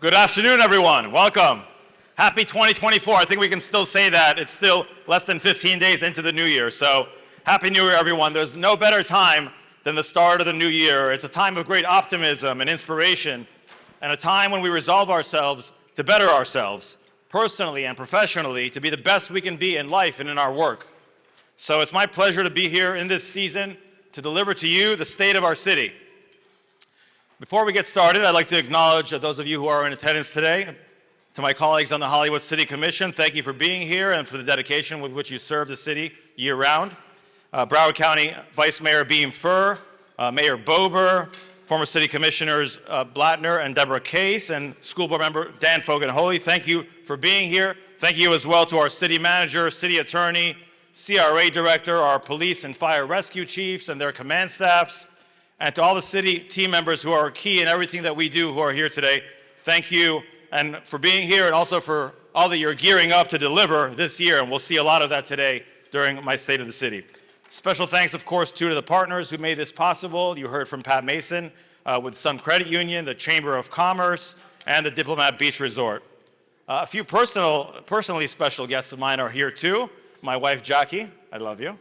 Good afternoon, everyone. Welcome. Happy 2024. I think we can still say that. It's still less than 15 days into the new year. So Happy New Year, everyone. There's no better time than the start of the new year. It's a time of great optimism and inspiration, and a time when we resolve ourselves to better ourselves, personally and professionally, to be the best we can be in life and in our work. So it's my pleasure to be here in this season to deliver to you the state of our city. Before we get started, I'd like to acknowledge those of you who are in attendance today. To my colleagues on the Hollywood City Commission, thank you for being here and for the dedication with which you serve the city year-round. Broward County Vice Mayor Beam Furr, Mayor Bober, former City Commissioners Blattner and Deborah Case, and School Board Member Dan Fogan-Holy, thank you for being here. Thank you as well to our City Manager, City Attorney, CRA Director, our Police and Fire Rescue Chiefs and their command staffs, and to all the city team members who are key in everything that we do who are here today. Thank you and for being here, and also for all that you're gearing up to deliver this year, and we'll see a lot of that today during my State of the City. Special thanks, of course, to the partners who made this possible. You heard from Pat Mason with Sun Credit Union, the Chamber of Commerce, and the Diplomat Beach Resort. A few personally special guests of mine are here too. My wife, Jackie, I love you.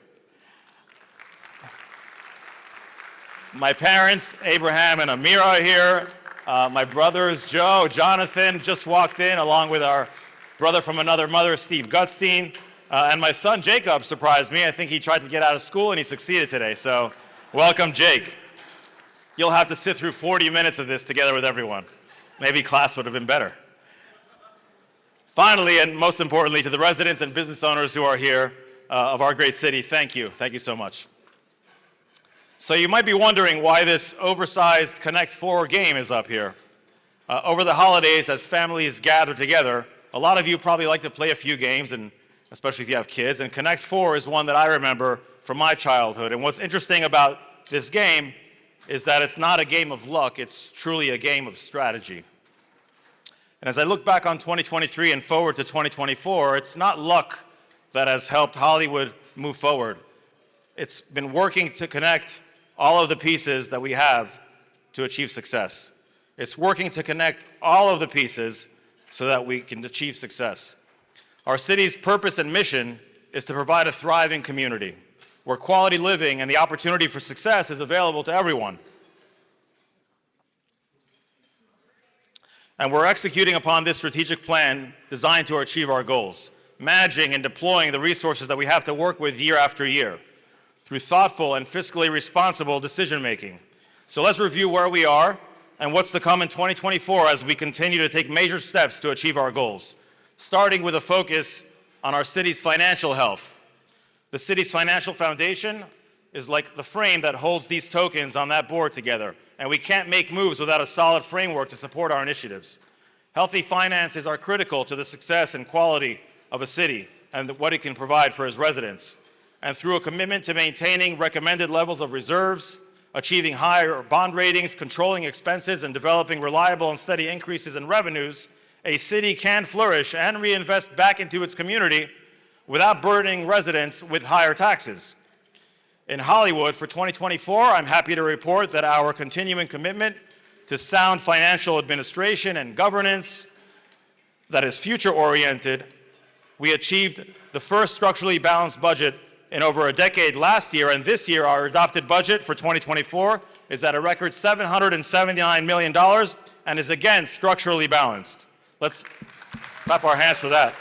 My parents, Abraham and Amira, are here. My brothers, Joe, Jonathan, just walked in, along with our brother from another mother, Steve Gutstein. And my son, Jacob, surprised me. I think he tried to get out of school, and he succeeded today. So welcome, Jake. You'll have to sit through 40 minutes of this together with everyone. Maybe class would have been better. Finally, and most importantly, to the residents and business owners who are here of our great city, thank you. Thank you so much. So you might be wondering why this oversized Connect 4 game is up here. Over the holidays, as families gather together, a lot of you probably like to play a few games, and especially if you have kids, and Connect 4 is one that I remember from my childhood. And what's interesting about this game is that it's not a game of luck, it's truly a game of strategy. And as I look back on 2023 and forward to 2024, it's not luck that has helped Hollywood move forward. It's been working to connect all of the pieces that we have to achieve success. It's working to connect all of the pieces so that we can achieve success. Our city's purpose and mission is to provide a thriving community where quality living and the opportunity for success is available to everyone. And we're executing upon this strategic plan designed to achieve our goals, managing and deploying the resources that we have to work with year after year through thoughtful and fiscally responsible decision-making. So let's review where we are and what's to come in 2024 as we continue to take major steps to achieve our goals, starting with a focus on our city's financial health. The city's financial foundation is like the frame that holds these tokens on that board together, and we can't make moves without a solid framework to support our initiatives. Healthy finances are critical to the success and quality of a city and what it can provide for its residents. And through a commitment to maintaining recommended levels of reserves, achieving higher bond ratings, controlling expenses, and developing reliable and steady increases in revenues, a city can flourish and reinvest back into its community without burdening residents with higher taxes. In Hollywood for 2024, I'm happy to report that our continuing commitment to sound financial administration and governance that is future-oriented, we achieved the first structurally balanced budget in over a decade last year, and this year our adopted budget for 2024 is at a record $779 million and is again structurally balanced. Let's clap our hands for that.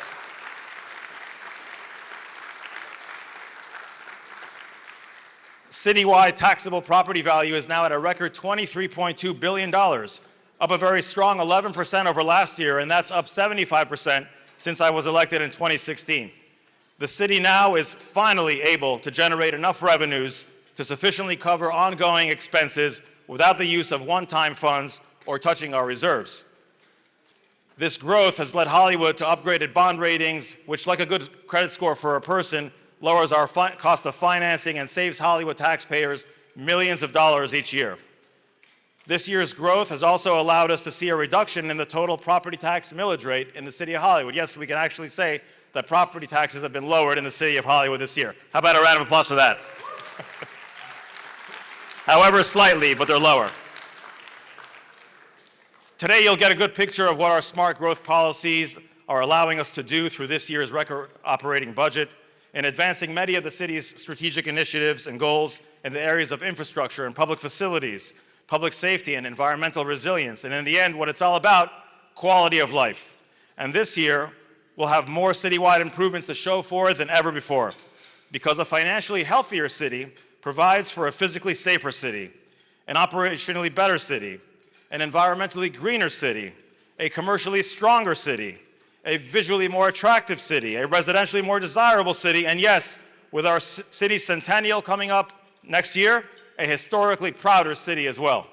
Citywide taxable property value is now at a record $23.2 billion, up a very strong 11% over last year, and that's up 75% since I was elected in 2016. The city now is finally able to generate enough revenues to sufficiently cover ongoing expenses without the use of one-time funds or touching our reserves. This growth has led Hollywood to upgraded bond ratings, which, like a good credit score for a person, lowers our cost of financing and saves Hollywood taxpayers millions of dollars each year. This year's growth has also allowed us to see a reduction in the total property tax millage rate in the city of Hollywood. Yes, we can actually say that property taxes have been lowered in the city of Hollywood this year. How about a round of applause for that? However, slightly, but they're lower. Today, you'll get a good picture of what our smart growth policies are allowing us to do through this year's record operating budget in advancing many of the city's strategic initiatives and goals in the areas of infrastructure and public facilities, public safety and environmental resilience, and in the end, what it's all about, quality of life. And this year, we'll have more citywide improvements to show for it than ever before, because a financially healthier city provides for a physically safer city, an operationally better city, an environmentally greener city, a commercially stronger city, a visually more attractive city, a residentially more desirable city, and yes, with our city centennial coming up next year, a historically prouder city as well.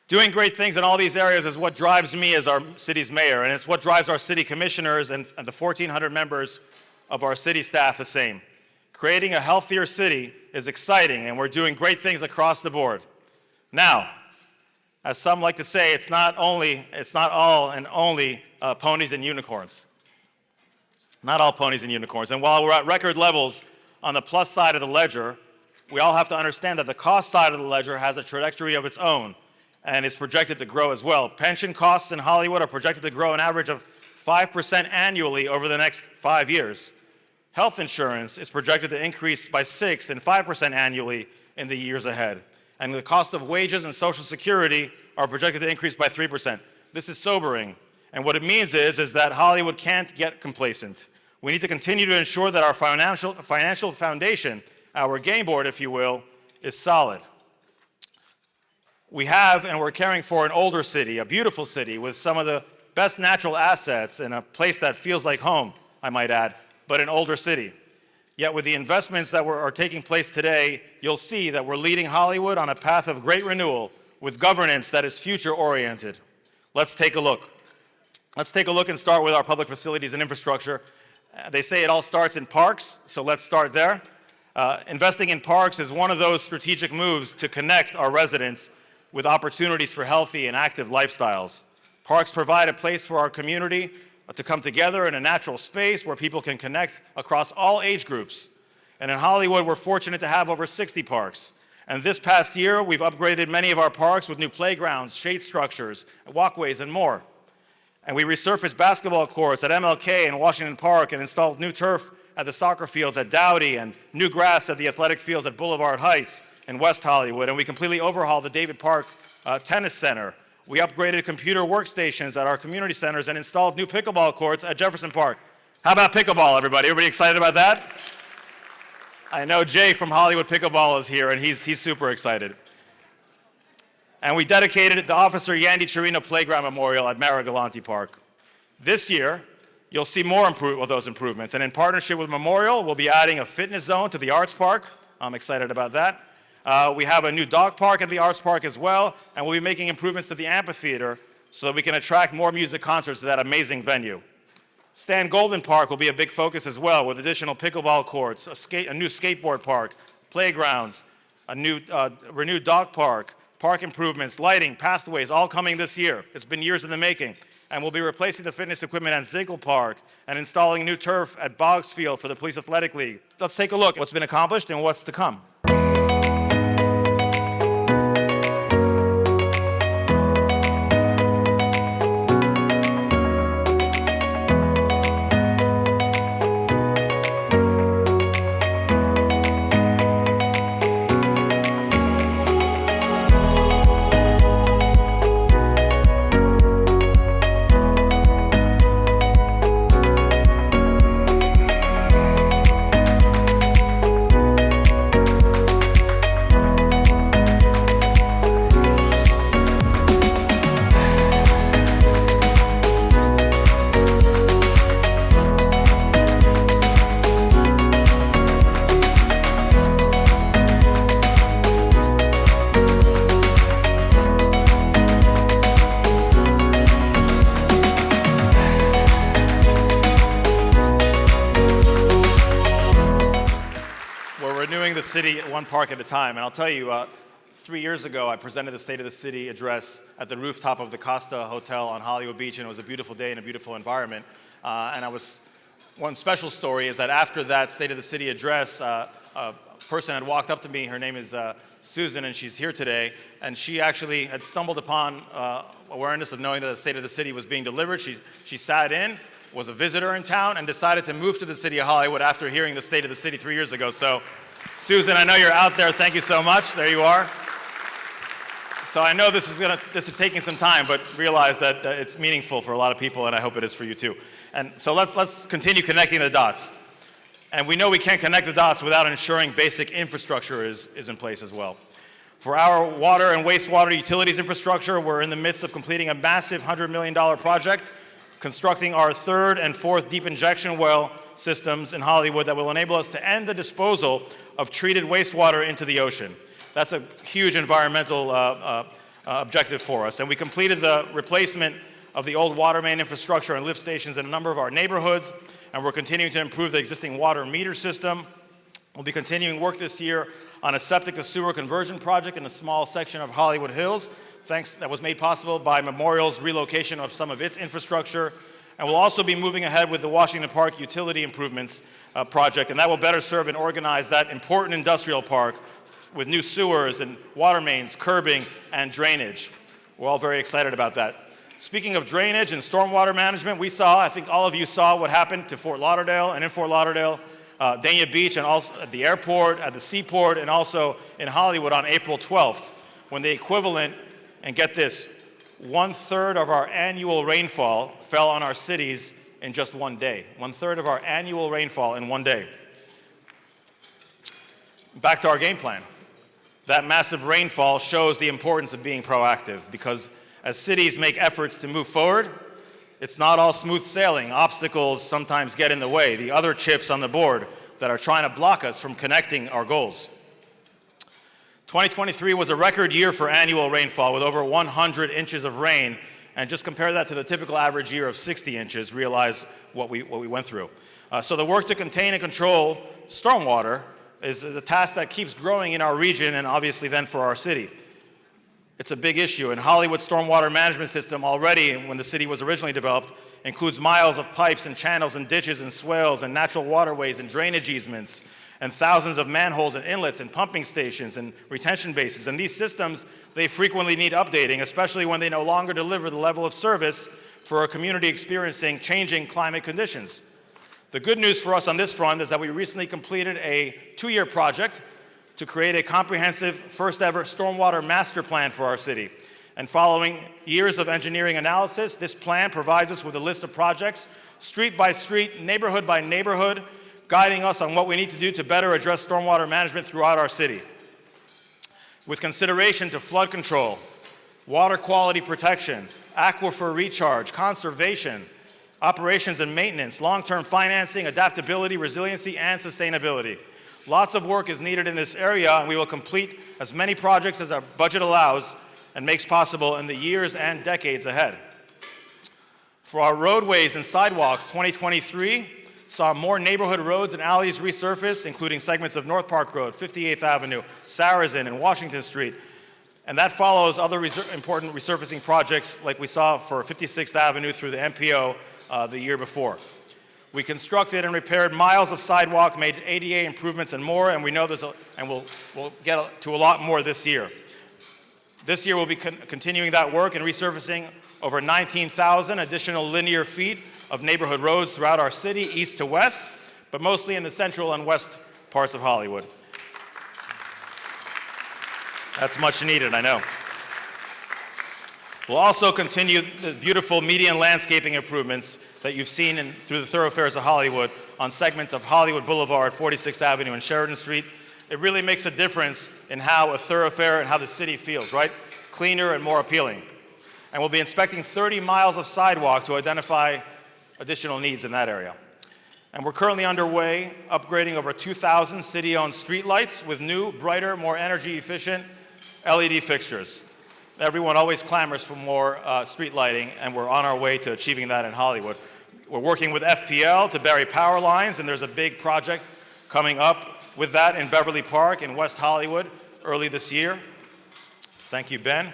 Doing great things in all these areas is what drives me as our city's mayor, and it's what drives our city commissioners and the 1,400 members of our city staff the same. Creating a healthier city is exciting, and we're doing great things across the board. Now, as some like to say, it's not all and only ponies and unicorns. Not all ponies and unicorns. And while we're at record levels on the plus side of the ledger, we all have to understand that the cost side of the ledger has a trajectory of its own, and is projected to grow as well. Pension costs in Hollywood are projected to grow an average of 5% annually over the next 5 years. Health insurance is projected to increase by 6% and 5% annually in the years ahead. And the cost of wages and Social Security are projected to increase by 3%. This is sobering. And what it means is that Hollywood can't get complacent. We need to continue to ensure that our financial foundation, our game board, if you will, is solid. We have and we're caring for an older city, a beautiful city with some of the best natural assets and a place that feels like home, I might add, but an older city. Yet with the investments that are taking place today, you'll see that we're leading Hollywood on a path of great renewal with governance that is future-oriented. Let's take a look. Let's take a look and start with our public facilities and infrastructure. They say it all starts in parks, so let's start there. Investing in parks is one of those strategic moves to connect our residents with opportunities for healthy and active lifestyles. Parks provide a place for our community to come together in a natural space where people can connect across all age groups. And in Hollywood, we're fortunate to have over 60 parks. And this past year, we've upgraded many of our parks with new playgrounds, shade structures, walkways, and more. And we resurfaced basketball courts at MLK and Washington Park and installed new turf at the soccer fields at Dowdy and new grass at the athletic fields at Boulevard Heights in West Hollywood. And we completely overhauled the David Park Tennis Center. We upgraded computer workstations at our community centers and installed new pickleball courts at Jefferson Park. How about pickleball, everybody? Everybody excited about that? I know Jay from Hollywood Pickleball is here, and he's super excited. And we dedicated the Officer Yandy Chirino Playground Memorial at Marigalante Park. This year, you'll see more of those improvements, and in partnership with Memorial, we'll be adding a fitness zone to the Arts Park. I'm excited about that. We have a new dog park at the Arts Park as well, and we'll be making improvements to the amphitheater so that we can attract more music concerts to that amazing venue. Stan Goldman Park will be a big focus as well, with additional pickleball courts, a new skateboard park, playgrounds, a new renewed dog park, park improvements, lighting, pathways, all coming this year. It's been years in the making. And we'll be replacing the fitness equipment at Ziegel Park and installing new turf at Boggs Field for the Police Athletic League. Let's take a look at what's been accomplished and what's to come. The city one park at a time, and I'll tell you, 3 years ago I presented the State of the City address at the rooftop of the Costa Hotel on Hollywood Beach, and it was a beautiful day and a beautiful environment, and I was one special story is that after that State of the City address, a person had walked up to me. Her name is Susan, and she's here today. And she actually had stumbled upon awareness of knowing that the State of the City was being delivered. She sat in, was a visitor in town, and decided to move to the City of Hollywood after hearing the State of the City 3 years ago. So, Susan, I know you're out there. Thank you so much. There you are. So I know this is taking some time, but realize that it's meaningful for a lot of people, and I hope it is for you too. And so let's continue connecting the dots. And we know we can't connect the dots without ensuring basic infrastructure is in place as well. For our water and wastewater utilities infrastructure, we're in the midst of completing a massive $100 million project, constructing our third and fourth deep injection well systems in Hollywood that will enable us to end the disposal of treated wastewater into the ocean. That's a huge environmental objective for us. And we completed the replacement of the old water main infrastructure and lift stations in a number of our neighborhoods, and we're continuing to improve the existing water meter system. We'll be continuing work this year on a septic to sewer conversion project in a small section of Hollywood Hills, that was made possible by Memorial's relocation of some of its infrastructure. And we'll also be moving ahead with the Washington Park utility improvements project, and that will better serve and organize that important industrial park with new sewers and water mains, curbing, and drainage. We're all very excited about that. Speaking of drainage and stormwater management, I think all of you saw what happened to Fort Lauderdale, and in Fort Lauderdale, Dania Beach, and also at the airport, at the seaport, and also in Hollywood on April 12th, when the equivalent, and get this, 1/3 of our annual rainfall fell on our cities in just one day. 1/3 of our annual rainfall in one day. Back to our game plan. That massive rainfall shows the importance of being proactive, because as cities make efforts to move forward, it's not all smooth sailing. Obstacles sometimes get in the way, the other chips on the board that are trying to block us from connecting our goals. 2023 was a record year for annual rainfall with over 100 inches of rain, and just compare that to the typical average year of 60 inches, realize what we went through. So the work to contain and control stormwater is a task that keeps growing in our region, and obviously then for our city. It's a big issue, and Hollywood's stormwater management system already, when the city was originally developed, includes miles of pipes and channels and ditches and swales and natural waterways and drainage easements and thousands of manholes and inlets and pumping stations and retention bases. And these systems, they frequently need updating, especially when they no longer deliver the level of service for a community experiencing changing climate conditions. The good news for us on this front is that we recently completed a 2-year project to create a comprehensive, first-ever stormwater master plan for our city. And following years of engineering analysis, this plan provides us with a list of projects, street by street, neighborhood by neighborhood, guiding us on what we need to do to better address stormwater management throughout our city. With consideration to flood control, water quality protection, aquifer recharge, conservation, operations and maintenance, long-term financing, adaptability, resiliency, and sustainability. Lots of work is needed in this area, and we will complete as many projects as our budget allows and makes possible in the years and decades ahead. For our roadways and sidewalks, 2023 saw more neighborhood roads and alleys resurfaced, including segments of North Park Road, 58th Avenue, Sarrazin, and Washington Street. And that follows other important resurfacing projects like we saw for 56th Avenue through the MPO the year before. We constructed and repaired miles of sidewalk, made ADA improvements and more, and we know we'll get to a lot more this year. This year we'll be continuing that work and resurfacing over 19,000 additional linear feet of neighborhood roads throughout our city, east to west, but mostly in the central and west parts of Hollywood. That's much needed, I know. We'll also continue the beautiful median landscaping improvements that you've seen through the thoroughfares of Hollywood on segments of Hollywood Boulevard, 46th Avenue, and Sheridan Street. It really makes a difference in how a thoroughfare and how the city feels, right? Cleaner and more appealing. And we'll be inspecting 30 miles of sidewalk to identify additional needs in that area. And we're currently underway upgrading over 2,000 city-owned streetlights with new, brighter, more energy-efficient LED fixtures. Everyone always clamors for more street lighting, and we're on our way to achieving that in Hollywood. We're working with FPL to bury power lines, and there's a big project coming up with that in Beverly Park in West Hollywood early this year. Thank you, Ben.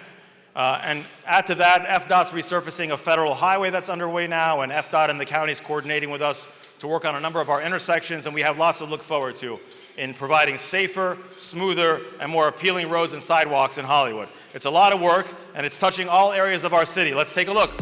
And add to that, FDOT's resurfacing a federal highway that's underway now, and FDOT and the county is coordinating with us to work on a number of our intersections, and we have lots to look forward to in providing safer, smoother, and more appealing roads and sidewalks in Hollywood. It's a lot of work, and it's touching all areas of our city. Let's take a look.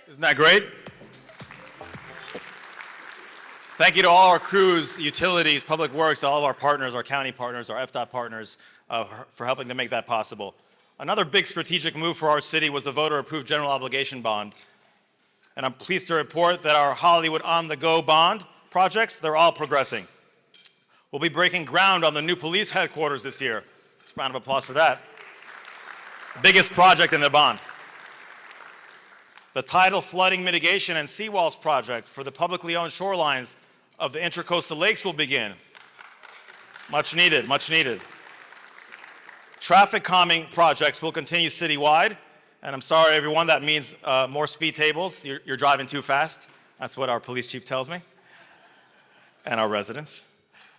Isn't that great? Thank you to all our crews, utilities, public works, all of our partners, our county partners, our FDOT partners, for helping to make that possible. Another big strategic move for our city was the voter-approved general obligation bond. And I'm pleased to report that our Hollywood on-the-go bond projects, they're all progressing. We'll be breaking ground on the new police headquarters this year. Let's round of applause for that. Biggest project in the bond. The tidal flooding mitigation and seawalls project for the publicly owned shorelines of the Intracoastal Lakes will begin. Much needed, much needed. Traffic calming projects will continue citywide. And I'm sorry, everyone, that means more speed tables. You're driving too fast. That's what our police chief tells me, and our residents.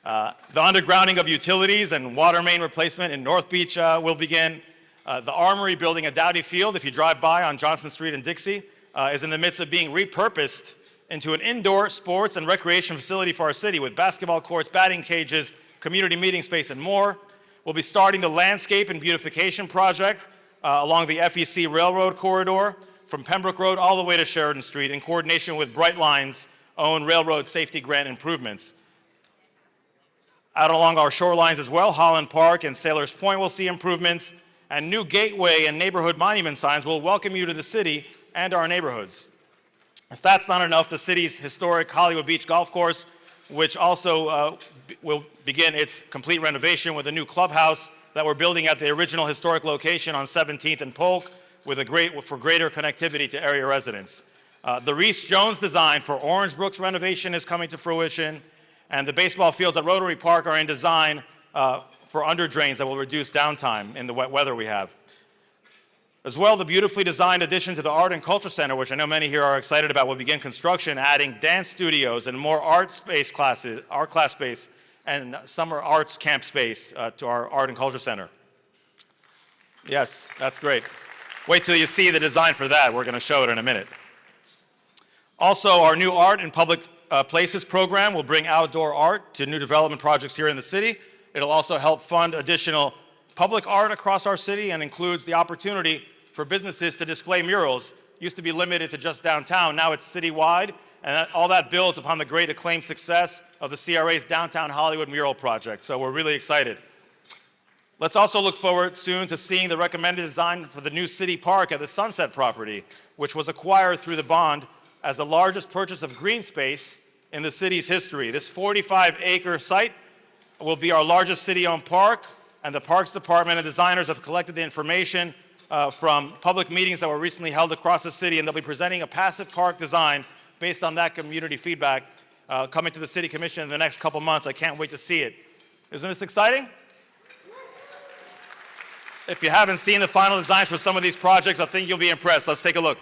The undergrounding of utilities and water main replacement in North Beach will begin. The Armory building at Dowdy Field, if you drive by on Johnson Street in Dixie, is in the midst of being repurposed into an indoor sports and recreation facility for our city with basketball courts, batting cages, community meeting space, and more. We'll be starting the landscape and beautification project along the FEC Railroad corridor from Pembroke Road all the way to Sheridan Street in coordination with Brightline's own railroad safety grant improvements. Out along our shorelines as well, Holland Park and Sailors Point will see improvements, and new gateway and neighborhood monument signs will welcome you to the city and our neighborhoods. If that's not enough, the city's historic Hollywood Beach Golf Course, which also will begin its complete renovation with a new clubhouse that we're building at the original historic location on 17th and Polk for greater connectivity to area residents. The Reese Jones design for Orange Brook's renovation is coming to fruition, and the baseball fields at Rotary Park are in design for under drains that will reduce downtime in the wet weather we have. As well, the beautifully designed addition to the Art and Culture Center, which I know many here are excited about, will begin construction, adding dance studios and more art class space, and summer arts camp space to our Art and Culture Center. Yes, that's great. Wait till you see the design for that. We're going to show it in a minute. Also, our new Art in Public Places program will bring outdoor art to new development projects here in the city. It'll also help fund additional public art across our city and includes the opportunity for businesses to display murals. Used to be limited to just downtown, now it's citywide, and all that builds upon the great acclaimed success of the CRA's Downtown Hollywood Mural Project, so we're really excited. Let's also look forward soon to seeing the recommended design for the new city park at the Sunset property, which was acquired through the bond as the largest purchase of green space in the city's history. This 45-acre site will be our largest city-owned park, and the Parks Department and designers have collected the information from public meetings that were recently held across the city, and they'll be presenting a passive park design based on that community feedback coming to the City Commission in the next couple months. I can't wait to see it. Isn't this exciting? If you haven't seen the final designs for some of these projects, I think you'll be impressed. Let's take a look.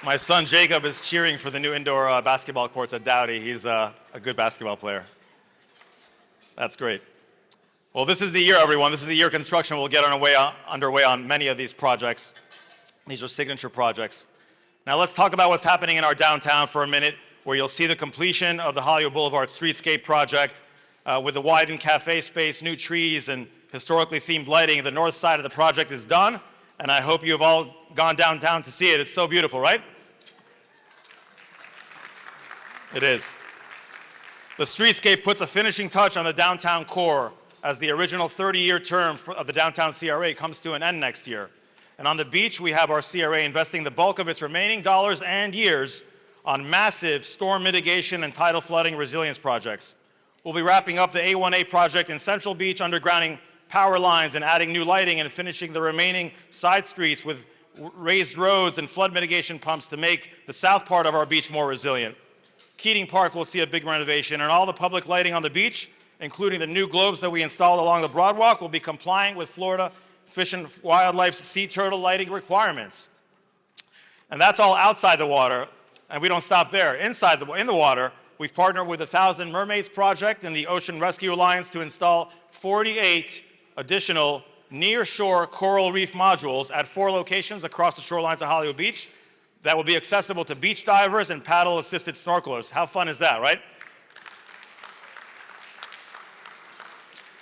My son Jacob is cheering for the new indoor basketball courts at Dowdy. He's a good basketball player. That's great. Well, this is the year, everyone. This is the year construction will get underway on many of these projects. These are signature projects. Now let's talk about what's happening in our downtown for a minute, where you'll see the completion of the Hollywood Boulevard Streetscape project with the widened cafe space, new trees, and historically themed lighting. The north side of the project is done, and I hope you have all gone downtown to see it. It's so beautiful, right? It is. The streetscape puts a finishing touch on the downtown core as the original 30-year term of the downtown CRA comes to an end next year. And on the beach, we have our CRA investing the bulk of its remaining dollars and years on massive storm mitigation and tidal flooding resilience projects. We'll be wrapping up the A1A project in Central Beach, undergrounding power lines and adding new lighting, and finishing the remaining side streets with raised roads and flood mitigation pumps to make the south part of our beach more resilient. Keating Park will see a big renovation, and all the public lighting on the beach, including the new globes that we installed along the Broadwalk, will be complying with Florida Fish and Wildlife's sea turtle lighting requirements. And that's all outside the water, and we don't stop there. In the water, we've partnered with the Thousand Mermaids Project and the Ocean Rescue Alliance to install 48 additional near-shore coral reef modules at 4 locations across the shorelines of Hollywood Beach that will be accessible to beach divers and paddle-assisted snorkelers. How fun is that, right?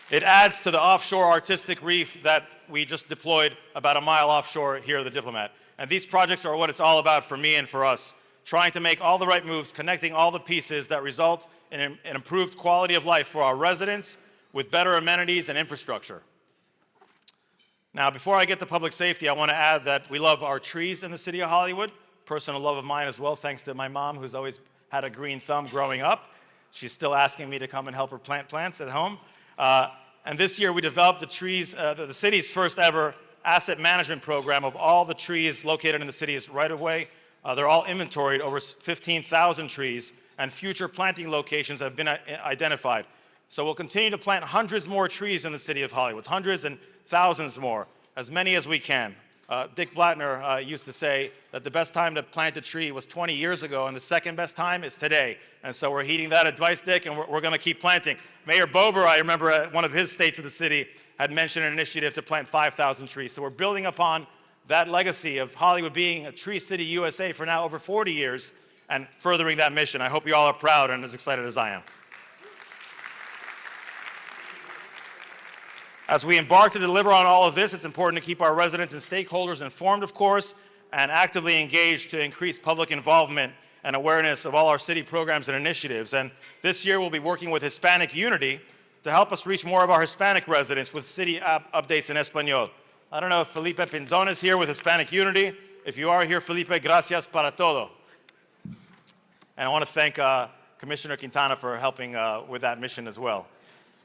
It adds to the offshore artistic reef that we just deployed about a mile offshore here at the Diplomat. And these projects are what it's all about for me and for us, trying to make all the right moves, connecting all the pieces that result in an improved quality of life for our residents with better amenities and infrastructure. Now, before I get to public safety, I want to add that we love our trees in the city of Hollywood. Personal love of mine as well, thanks to my mom, who's always had a green thumb growing up. She's still asking me to come and help her plant plants at home. And this year we developed the city's first ever asset management program of all the trees located in the city's right-of-way. They're all inventoried, over 15,000 trees, and future planting locations have been identified. So we'll continue to plant hundreds more trees in the city of Hollywood, hundreds and thousands more, as many as we can. Dick Blattner used to say that the best time to plant a tree was 20 years ago, and the second best time is today. And so we're heeding that advice, Dick, and we're going to keep planting. Mayor Bober, I remember at one of his states of the city, had mentioned an initiative to plant 5,000 trees. So we're building upon that legacy of Hollywood being a Tree City USA for now over 40 years and furthering that mission. I hope you all are proud and as excited as I am. As we embark to deliver on all of this, it's important to keep our residents and stakeholders informed, of course, and actively engaged to increase public involvement and awareness of all our city programs and initiatives. And this year we'll be working with Hispanic Unity to help us reach more of our Hispanic residents with city app updates in Espanol. I don't know if Felipe Pinzon is here with Hispanic Unity. If you are here, Felipe, gracias para todo. And I want to thank Commissioner Quintana for helping with that mission as well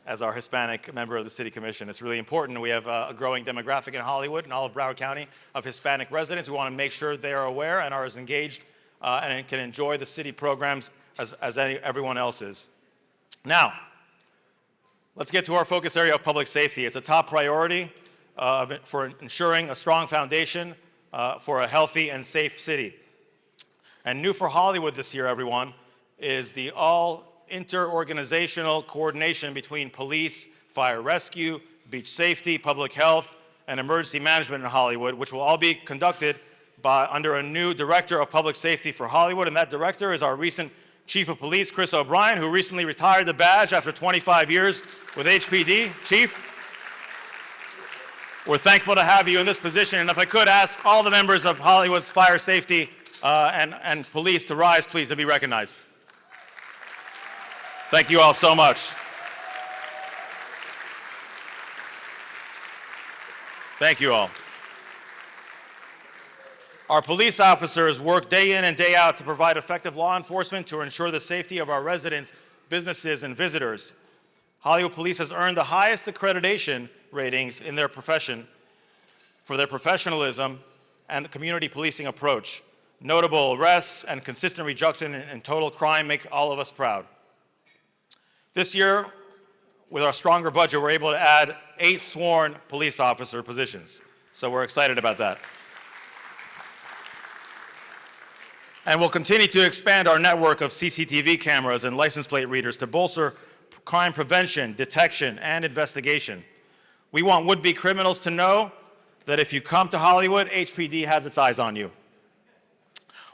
as our Hispanic member of the City Commission. It's really important. We have a growing demographic in Hollywood and all of Broward County of Hispanic residents. We want to make sure they are aware and are as engaged and can enjoy the city programs as everyone else is. Now, let's get to our focus area of public safety. It's a top priority for ensuring a strong foundation for a healthy and safe city. And new for Hollywood this year, everyone, is the all inter-organizational coordination between police, fire rescue, beach safety, public health, and emergency management in Hollywood, which will all be conducted under a new director of public safety for Hollywood. And that director is our recent Chief of Police, Chris O'Brien, who recently retired the badge after 25 years with HPD. Chief, we're thankful to have you in this position. And if I could ask all the members of Hollywood's fire safety and police to rise, please, and be recognized. Thank you all so much. Thank you all. Our police officers work day in and day out to provide effective law enforcement to ensure the safety of our residents, businesses, and visitors. Hollywood Police has earned the highest accreditation ratings in their profession for their professionalism and the community policing approach. Notable arrests and consistent reduction in total crime make all of us proud. This year, with our stronger budget, we're able to add 8 sworn police officer positions. So we're excited about that. And we'll continue to expand our network of CCTV cameras and license plate readers to bolster crime prevention, detection, and investigation. We want would-be criminals to know that if you come to Hollywood, HPD has its eyes on you.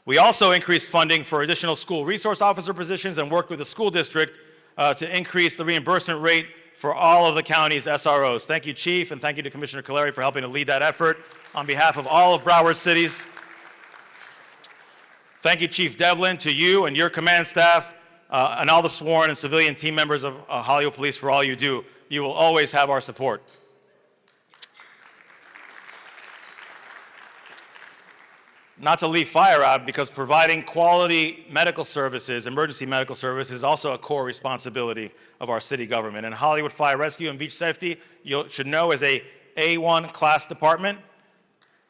We also increased funding for additional school resource officer positions and worked with the school district to increase the reimbursement rate for all of the county's SROs. Thank you, Chief, and thank you to Commissioner Kaleri for helping to lead that effort on behalf of all of Broward cities. Thank you, Chief Devlin, to you and your command staff, and all the sworn and civilian team members of Hollywood Police for all you do. You will always have our support. Not to leave fire out, because providing quality medical services, emergency medical services, is also a core responsibility of our city government. And Hollywood Fire Rescue and Beach Safety, you should know, is a A1 class department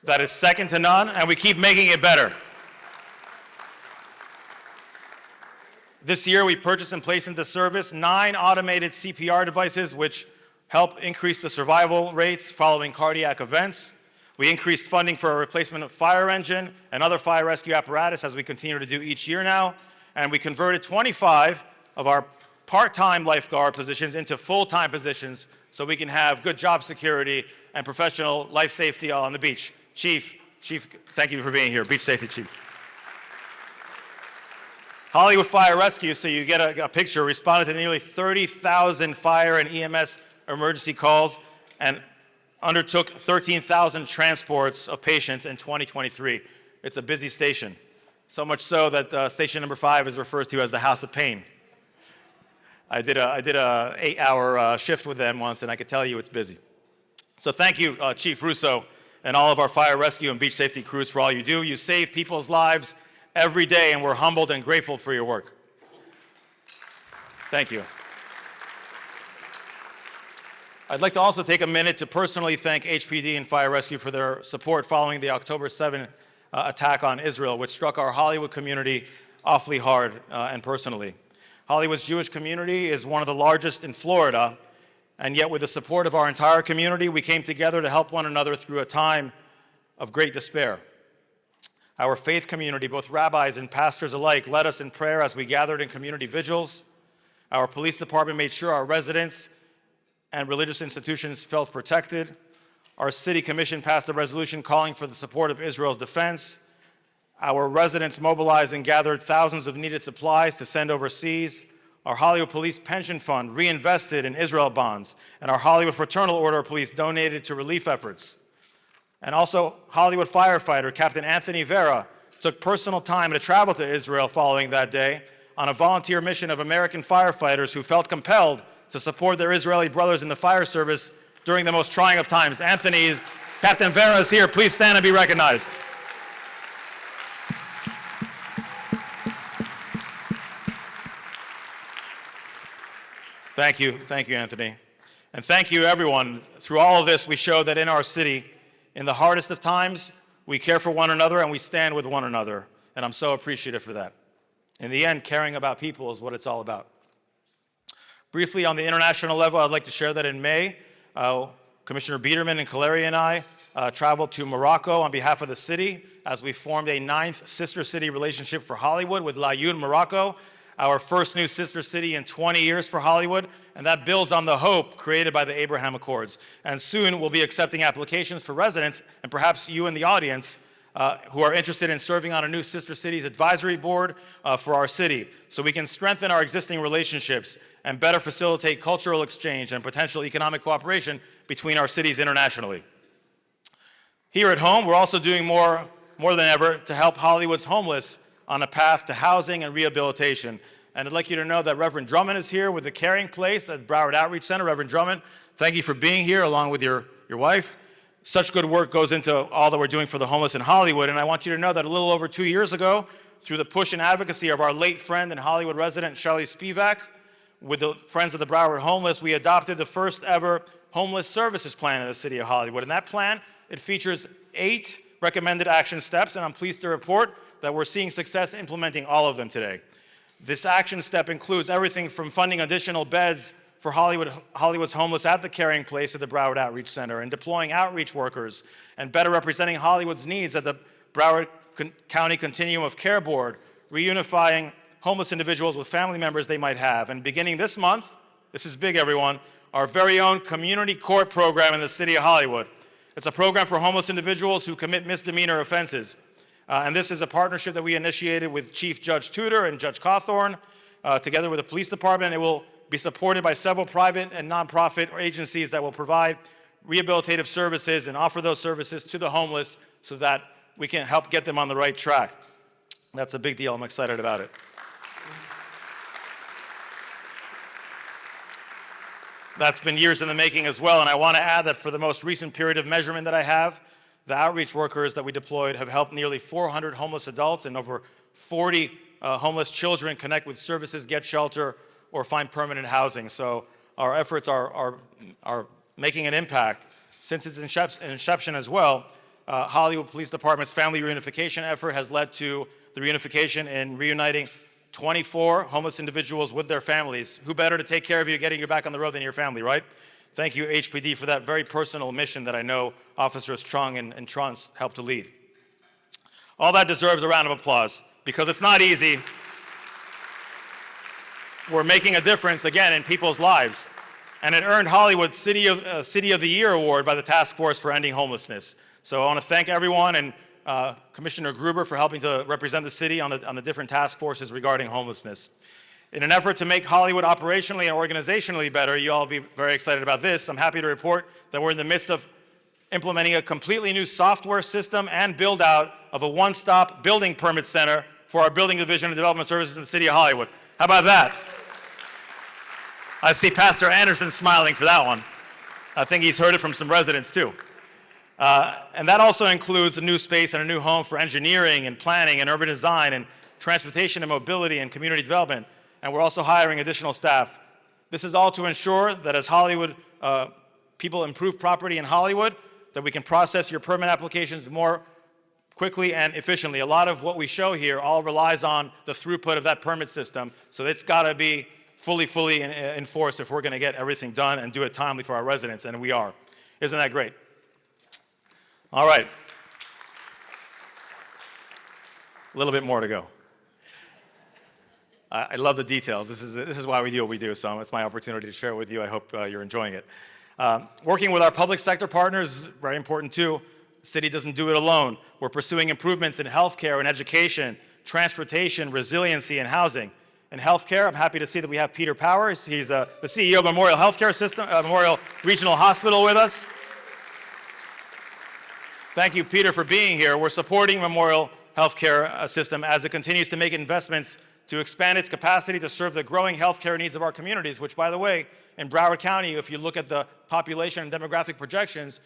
that is second to none, and we keep making it better. This year, we purchased and placed into service 9 automated CPR devices, which help increase the survival rates following cardiac events. We increased funding for a replacement of fire engine and other fire rescue apparatus, as we continue to do each year now. And we converted 25 of our part-time lifeguard positions into full-time positions so we can have good job security and professional life safety on the beach. Chief, thank you for being here. Beach Safety Chief. Hollywood Fire Rescue, so you get a picture, responded to nearly 30,000 fire and EMS emergency calls and undertook 13,000 transports of patients in 2023. It's a busy station, so much so that station number 5 is referred to as the House of Pain. I did a 8-hour shift with them once, and I could tell you it's busy. So thank you, Chief Russo, and all of our fire rescue and beach safety crews for all you do. You save people's lives every day, and we're humbled and grateful for your work. Thank you. I'd like to also take a minute to personally thank HPD and Fire Rescue for their support following the October 7 attack on Israel, which struck our Hollywood community awfully hard and personally. Hollywood's Jewish community is one of the largest in Florida, and yet with the support of our entire community, we came together to help one another through a time of great despair. Our faith community, both rabbis and pastors alike, led us in prayer as we gathered in community vigils. Our police department made sure our residents and religious institutions felt protected. Our city commission passed a resolution calling for the support of Israel's defense. Our residents mobilized and gathered thousands of needed supplies to send overseas. Our Hollywood Police Pension Fund reinvested in Israel bonds, and our Hollywood Fraternal Order of Police donated to relief efforts. And also, Hollywood firefighter Captain Anthony Vera took personal time to travel to Israel following that day on a volunteer mission of American firefighters who felt compelled to support their Israeli brothers in the fire service during the most trying of times. Anthony, Captain Vera is here. Please stand and be recognized. Thank you, Anthony. And thank you, everyone. Through all of this, we show that in our city, in the hardest of times, we care for one another and we stand with one another. And I'm so appreciative for that. In the end, caring about people is what it's all about. Briefly, on the international level, I'd like to share that in May, Commissioner Biederman and Kaleri and I traveled to Morocco on behalf of the city as we formed a 9th sister city relationship for Hollywood with Laayoune, Morocco, our first new sister city in 20 years for Hollywood, and that builds on the hope created by the Abraham Accords. And soon we'll be accepting applications for residents, and perhaps you in the audience who are interested in serving on a new Sister Cities advisory board for our city, so we can strengthen our existing relationships and better facilitate cultural exchange and potential economic cooperation between our cities internationally. Here at home, we're also doing more than ever to help Hollywood's homeless on a path to housing and rehabilitation. And I'd like you to know that Reverend Drummond is here with the Caring Place at Broward Outreach Center. Reverend Drummond, thank you for being here along with your wife. Such good work goes into all that we're doing for the homeless in Hollywood. And I want you to know that a little over 2 years ago, through the push and advocacy of our late friend and Hollywood resident, Shelley Spivak, with the Friends of the Broward Homeless, we adopted the first ever homeless services plan in the city of Hollywood. And that plan, it features 8 recommended action steps, and I'm pleased to report that we're seeing success implementing all of them today. This action step includes everything from funding additional beds for Hollywood's homeless at the Caring Place at the Broward Outreach Center, and deploying outreach workers, and better representing Hollywood's needs at the Broward County Continuum of Care Board, reunifying homeless individuals with family members they might have. And beginning this month, this is big, everyone, our very own Community Court program in the city of Hollywood. It's a program for homeless individuals who commit misdemeanor offenses. And this is a partnership that we initiated with Chief Judge Tudor and Judge Cawthorn, together with the police department. It will be supported by several private and nonprofit agencies that will provide rehabilitative services and offer those services to the homeless so that we can help get them on the right track. That's a big deal. I'm excited about it. That's been years in the making as well, and I want to add that for the most recent period of measurement that I have, the outreach workers that we deployed have helped nearly 400 homeless adults and over 40 homeless children connect with services, get shelter, or find permanent housing. So our efforts are making an impact. Since its inception as well, Hollywood Police Department's family reunification effort has led to the reunification and reuniting 24 homeless individuals with their families. Who better to take care of you getting you back on the road than your family, right? Thank you, HPD, for that very personal mission that I know Officers Chung and Trunce helped to lead. All that deserves a round of applause because it's not easy. We're making a difference, again, in people's lives. And it earned Hollywood City of the Year award by the Task Force for Ending Homelessness. So I want to thank everyone and Commissioner Gruber for helping to represent the city on the different task forces regarding homelessness. In an effort to make Hollywood operationally and organizationally better, you all be very excited about this. I'm happy to report that we're in the midst of implementing a completely new software system and build out of a one-stop building permit center for our Building Division of Development Services in the city of Hollywood. How about that? I see Pastor Anderson smiling for that one. I think he's heard it from some residents too. And that also includes a new space and a new home for engineering and planning and urban design and transportation and mobility and community development. And we're also hiring additional staff. This is all to ensure that as Hollywood people improve property in Hollywood, that we can process your permit applications more quickly and efficiently. A lot of what we show here all relies on the throughput of that permit system, so it's got to be fully enforced if we're going to get everything done and do it timely for our residents, and we are. Isn't that great? All right. A little bit more to go. I love the details. This is why we do what we do, so it's my opportunity to share it with you. I hope you're enjoying it. Working with our public sector partners is very important too. The city doesn't do it alone. We're pursuing improvements in healthcare and education, transportation, resiliency, and housing. In healthcare, I'm happy to see that we have Peter Powers. He's the CEO of Memorial Healthcare System, Memorial Regional Hospital with us. Thank you, Peter, for being here. We're supporting Memorial healthcare system as it continues to make investments to expand its capacity to serve the growing healthcare needs of our communities, which, by the way, in Broward County, if you look at the population and demographic projections,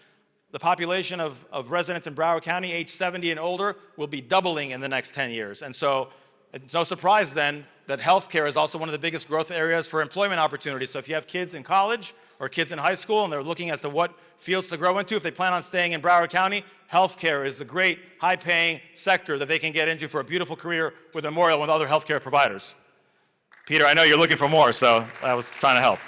the population of residents in Broward County, age 70 and older, will be doubling in the next 10 years. And so it's no surprise then that healthcare is also one of the biggest growth areas for employment opportunities. So if you have kids in college or kids in high school and they're looking as to what fields to grow into, if they plan on staying in Broward County, healthcare is a great high-paying sector that they can get into for a beautiful career with Memorial and with other healthcare providers. Peter, I know you're looking for more, so I was trying to help.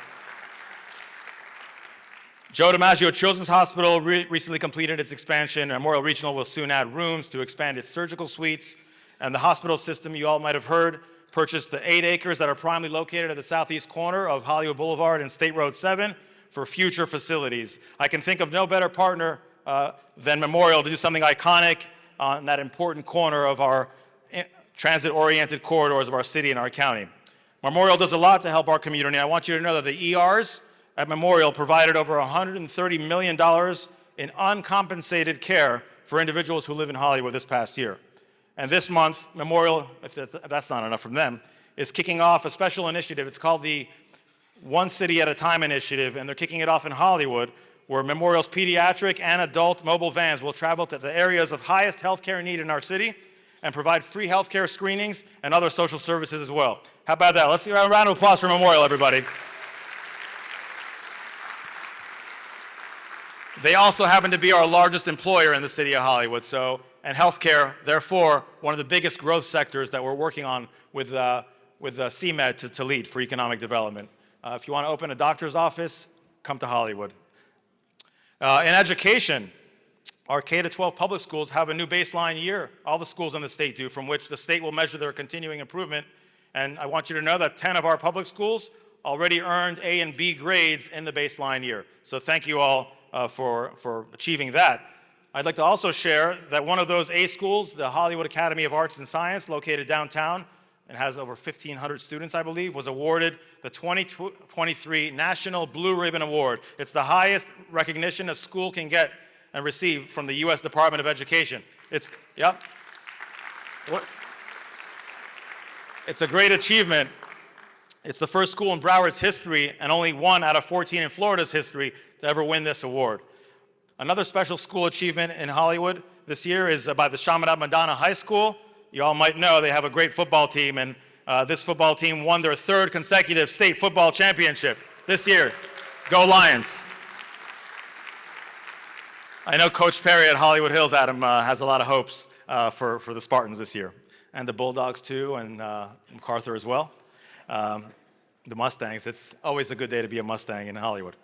Joe DiMaggio Children's Hospital recently completed its expansion. Memorial Regional will soon add rooms to expand its surgical suites. And the hospital system, you all might have heard, purchased the 8 acres that are primarily located at the southeast corner of Hollywood Boulevard and State Road 7 for future facilities. I can think of no better partner than Memorial to do something iconic on that important corner of our transit-oriented corridors of our city and our county. Memorial does a lot to help our community. I want you to know that the ERs at Memorial provided over $130 million in uncompensated care for individuals who live in Hollywood this past year. And this month, Memorial, if that's not enough from them, is kicking off a special initiative. It's called the One City at a Time initiative, and they're kicking it off in Hollywood, where Memorial's pediatric and adult mobile vans will travel to the areas of highest healthcare need in our city and provide free healthcare screenings and other social services as well. How about that? Let's give a round of applause for Memorial, everybody. They also happen to be our largest employer in the city of Hollywood, and healthcare, therefore, one of the biggest growth sectors that we're working on with CMed to lead for economic development. If you want to open a doctor's office, come to Hollywood. In education, our K-12 public schools have a new baseline year. All the schools in the state do, from which the state will measure their continuing improvement. And I want you to know that 10 of our public schools already earned A and B grades in the baseline year. So thank you all for achieving that. I'd like to also share that one of those A schools, the Hollywood Academy of Arts and Science, located downtown and has over 1,500 students, I believe, was awarded the 2023 National Blue Ribbon Award. It's the highest recognition a school can get and receive from the U.S. Department of Education. It's a great achievement. It's the first school in Broward's history and only 1 out of 14 in Florida's history to ever win this award. Another special school achievement in Hollywood this year is by the Chaminade Madonna High School. You all might know they have a great football team, and this football team won their 3rd consecutive state football championship this year. Go Lions. I know Coach Perry at Hollywood Hills, Adam, has a lot of hopes for the Spartans this year, and the Bulldogs too, and MacArthur as well. The Mustangs, it's always a good day to be a Mustang in Hollywood.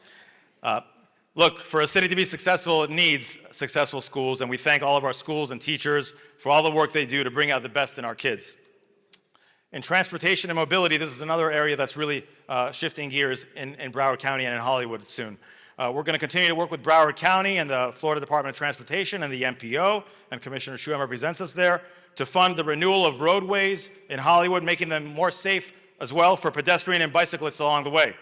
Look, for a city to be successful, it needs successful schools, and we thank all of our schools and teachers for all the work they do to bring out the best in our kids. In transportation and mobility, this is another area that's really shifting gears in Broward County and in Hollywood soon. We're going to continue to work with Broward County and the Florida Department of Transportation and the MPO, and Commissioner Schuem represents us there, to fund the renewal of roadways in Hollywood, making them more safe as well for pedestrian and bicyclists along the way.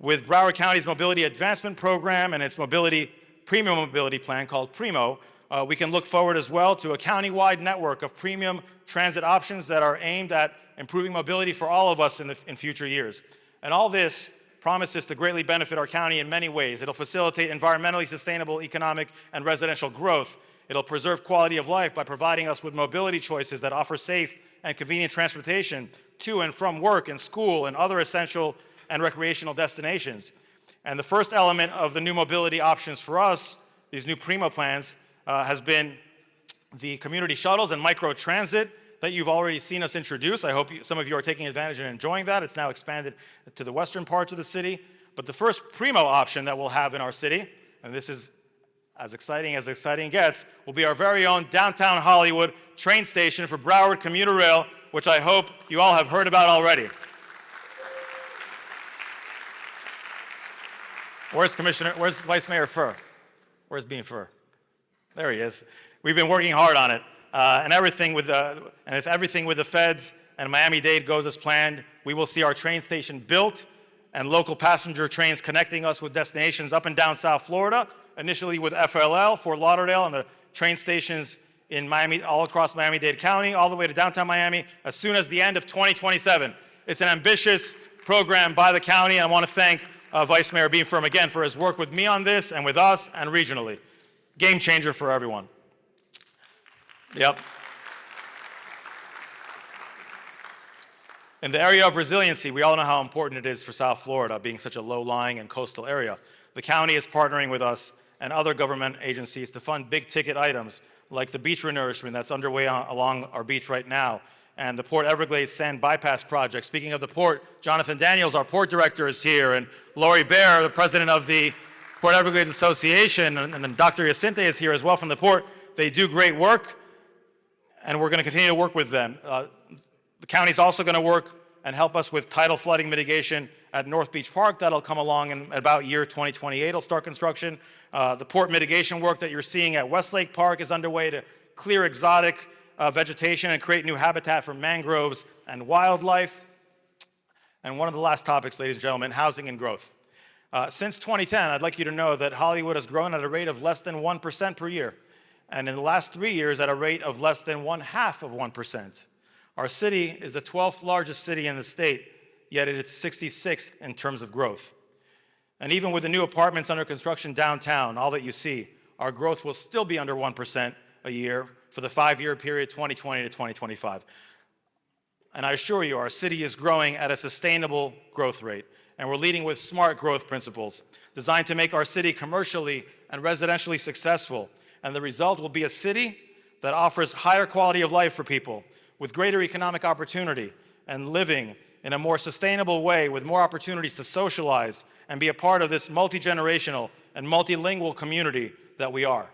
With Broward County's Mobility Advancement Program and its premium mobility plan called PRIMO, we can look forward as well to a county-wide network of premium transit options that are aimed at improving mobility for all of us in future years. And all this promises to greatly benefit our county in many ways. It'll facilitate environmentally sustainable economic and residential growth. It'll preserve quality of life by providing us with mobility choices that offer safe and convenient transportation to and from work and school and other essential and recreational destinations. And the first element of the new mobility options for us, these new PRIMO plans, has been the community shuttles and micro-transit that you've already seen us introduce. I hope some of you are taking advantage and enjoying that. It's now expanded to the western parts of the city. But the first PRIMO option that we'll have in our city, and this is as exciting gets, will be our very own downtown Hollywood train station for Broward Commuter Rail, which I hope you all have heard about already. Where's Vice Mayor Furr? Where's Bean Furr? There he is. We've been working hard on it. And if everything with the feds and Miami-Dade goes as planned, we will see our train station built and local passenger trains connecting us with destinations up and down South Florida, initially with FLL, Fort Lauderdale, and the train stations in Miami, all across Miami-Dade County, all the way to downtown Miami, as soon as the end of 2027. It's an ambitious program by the county, and I want to thank Vice Mayor Bienfirm again for his work with me on this and with us and regionally. Game changer for everyone. Yep. In the area of resiliency, we all know how important it is for South Florida, being such a low-lying and coastal area. The county is partnering with us and other government agencies to fund big-ticket items like the beach renourishment that's underway along our beach right now, and the Port Everglades Sand Bypass Project. Speaking of the port, Jonathan Daniels, our port director, is here, and Lori Bear, the president of the Port Everglades Association, and then Dr. Yacinte is here as well from the port. They do great work, and we're going to continue to work with them. The county's also going to work and help us with tidal flooding mitigation at North Beach Park. That'll come along in about year 2028. It'll start construction. The port mitigation work that you're seeing at Westlake Park is underway to clear exotic vegetation and create new habitat for mangroves and wildlife. And one of the last topics, ladies and gentlemen, housing and growth. Since 2010, I'd like you to know that Hollywood has grown at a rate of less than 1% per year, and in the last 3 years at a rate of less than 0.5%. Our city is the 12th largest city in the state, yet it's 66th in terms of growth. And even with the new apartments under construction downtown, all that you see, our growth will still be under 1% a year for the 5-year period 2020 to 2025. And I assure you, our city is growing at a sustainable growth rate, and we're leading with smart growth principles designed to make our city commercially and residentially successful. And the result will be a city that offers higher quality of life for people, with greater economic opportunity and living in a more sustainable way with more opportunities to socialize and be a part of this multi-generational and multilingual community that we are.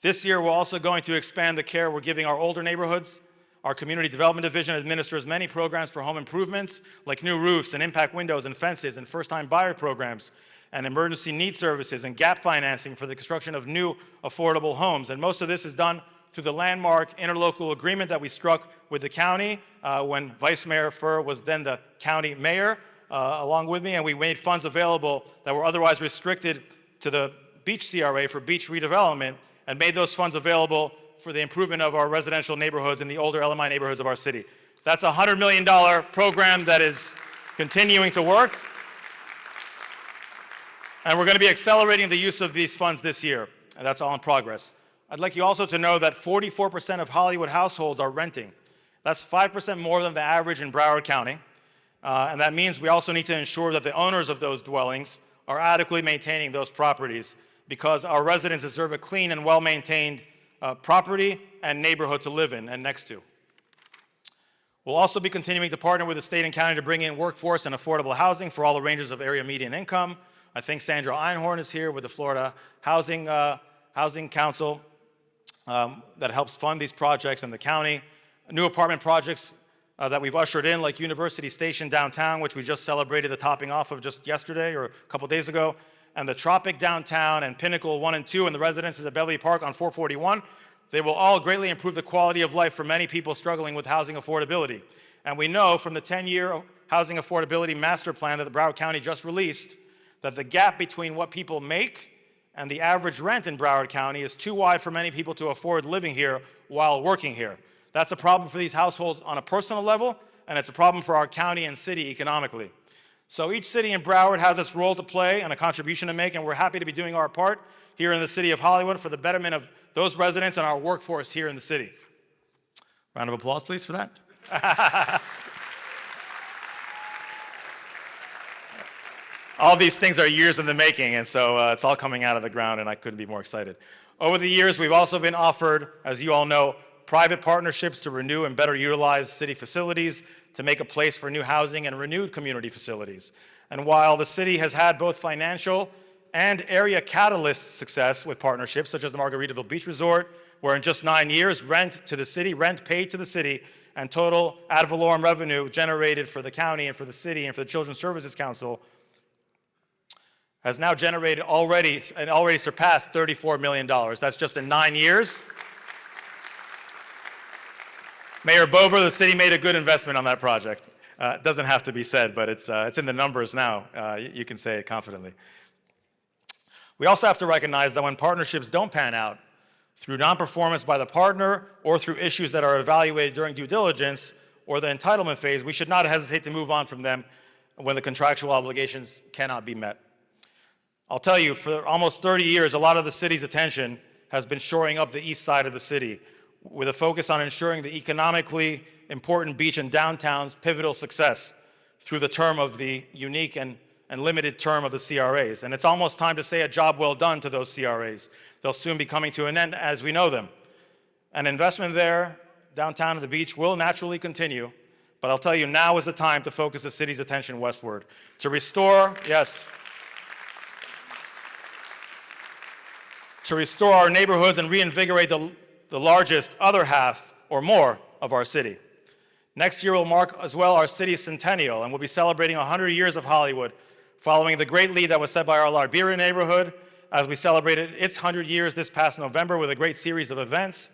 This year, we're also going to expand the care we're giving our older neighborhoods. Our Community Development Division administers many programs for home improvements, like new roofs and impact windows and fences and first-time buyer programs, and emergency need services and gap financing for the construction of new affordable homes. And most of this is done through the landmark interlocal agreement that we struck with the county when Vice Mayor Furr was then the county mayor, along with me, and we made funds available that were otherwise restricted to the beach CRA for beach redevelopment, and made those funds available for the improvement of our residential neighborhoods in the older LMI neighborhoods of our city. That's a $100 million program that is continuing to work, and we're going to be accelerating the use of these funds this year, and that's all in progress. I'd like you also to know that 44% of Hollywood households are renting. That's 5% more than the average in Broward County. And that means we also need to ensure that the owners of those dwellings are adequately maintaining those properties, because our residents deserve a clean and well-maintained property and neighborhood to live in and next to. We'll also be continuing to partner with the state and county to bring in workforce and affordable housing for all the ranges of area median income. I think Sandra Einhorn is here with the Florida Housing Council. That helps fund these projects in the county. New apartment projects that we've ushered in, like University Station downtown, which we just celebrated the topping off of just yesterday or a couple days ago, and the Tropic downtown and Pinnacle 1 and 2 and the residences at Beverly Park on 441. They will all greatly improve the quality of life for many people struggling with housing affordability. And we know from the 10-year housing affordability master plan that the Broward County just released that the gap between what people make and the average rent in Broward County is too wide for many people to afford living here while working here. That's a problem for these households on a personal level, and it's a problem for our county and city economically. So each city in Broward has its role to play and a contribution to make, and we're happy to be doing our part here in the city of Hollywood for the betterment of those residents and our workforce here in the city. Round of applause, please, for that. All these things are years in the making, and so it's all coming out of the ground, and I couldn't be more excited. Over the years, we've also been offered, as you all know, private partnerships to renew and better utilize city facilities to make a place for new housing and renewed community facilities. And while the city has had both financial and area catalyst success with partnerships, such as the Margaritaville Beach Resort, where in just 9 years, rent paid to the city, and total ad valorem revenue generated for the county and for the city and for the Children's Services Council has now generated already surpassed $34 million. That's just in 9 years. Mayor Bober, the city made a good investment on that project. It doesn't have to be said, but it's in the numbers now. You can say it confidently. We also have to recognize that when partnerships don't pan out, through non-performance by the partner or through issues that are evaluated during due diligence or the entitlement phase, we should not hesitate to move on from them when the contractual obligations cannot be met. I'll tell you, for almost 30 years, a lot of the city's attention has been shoring up the east side of the city with a focus on ensuring the economically important beach and downtown's pivotal success through the term of the unique and limited term of the CRAs. And it's almost time to say a job well done to those CRAs. They'll soon be coming to an end as we know them. An investment there, downtown at the beach, will naturally continue, but I'll tell you, now is the time to focus the city's attention westward, to restore, yes, to restore our neighborhoods and reinvigorate the largest other half or more of our city. Next year will mark as well our city's centennial, and we'll be celebrating 100 years of Hollywood, following the great lead that was set by our Larberia neighborhood as we celebrated its 100 years this past November with a great series of events.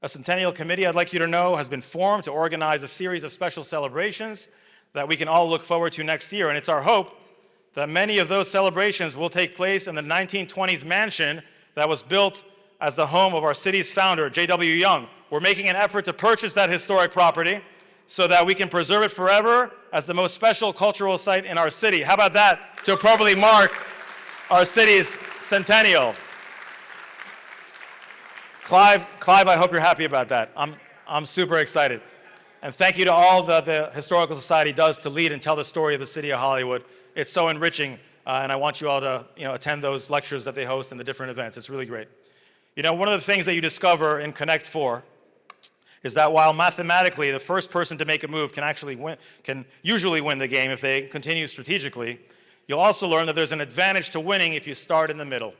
A centennial committee, I'd like you to know, has been formed to organize a series of special celebrations that we can all look forward to next year, and it's our hope that many of those celebrations will take place in the 1920s mansion that was built as the home of our city's founder, J.W. Young. We're making an effort to purchase that historic property so that we can preserve it forever as the most special cultural site in our city. How about that, to appropriately mark our city's centennial? Clive, I hope you're happy about that. I'm super excited. And thank you to all that the Historical Society does to lead and tell the story of the city of Hollywood. It's so enriching, and I want you all to attend those lectures that they host and the different events. It's really great. One of the things that you discover in Connect 4 is that while mathematically the first person to make a move can usually win the game if they continue strategically, you'll also learn that there's an advantage to winning if you start in the middle.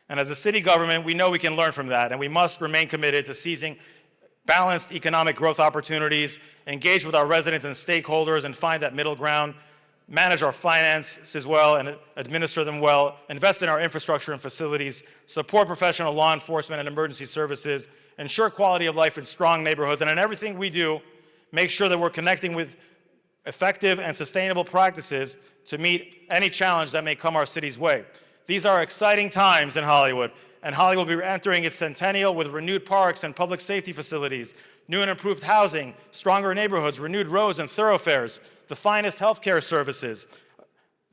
And as a city government, we know we can learn from that, and we must remain committed to seizing balanced economic growth opportunities, engage with our residents and stakeholders and find that middle ground, manage our finances well and administer them well, invest in our infrastructure and facilities, support professional law enforcement and emergency services, ensure quality of life in strong neighborhoods, and in everything we do, make sure that we're connecting with effective and sustainable practices to meet any challenge that may come our city's way. These are exciting times in Hollywood, and Hollywood will be entering its centennial with renewed parks and public safety facilities, new and improved housing, stronger neighborhoods, renewed roads and thoroughfares, the finest healthcare services,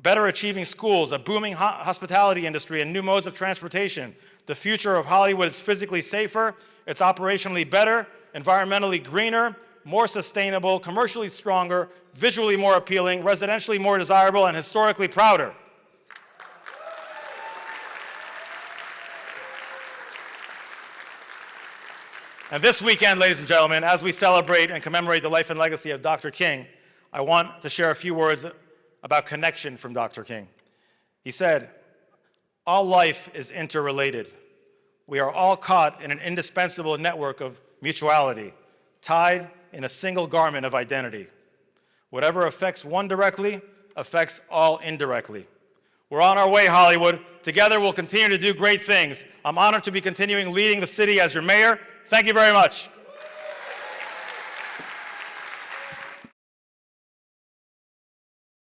better achieving schools, a booming hospitality industry, and new modes of transportation. The future of Hollywood is physically safer, it's operationally better, environmentally greener, more sustainable, commercially stronger, visually more appealing, residentially more desirable, and historically prouder. And this weekend, ladies and gentlemen, as we celebrate and commemorate the life and legacy of Dr. King, I want to share a few words about connection from Dr. King. He said, "All life is interrelated. We are all caught in an indispensable network of mutuality, tied in a single garment of identity. Whatever affects one directly affects all indirectly." We're on our way, Hollywood. Together, we'll continue to do great things. I'm honored to be continuing leading the city as your mayor. Thank you very much.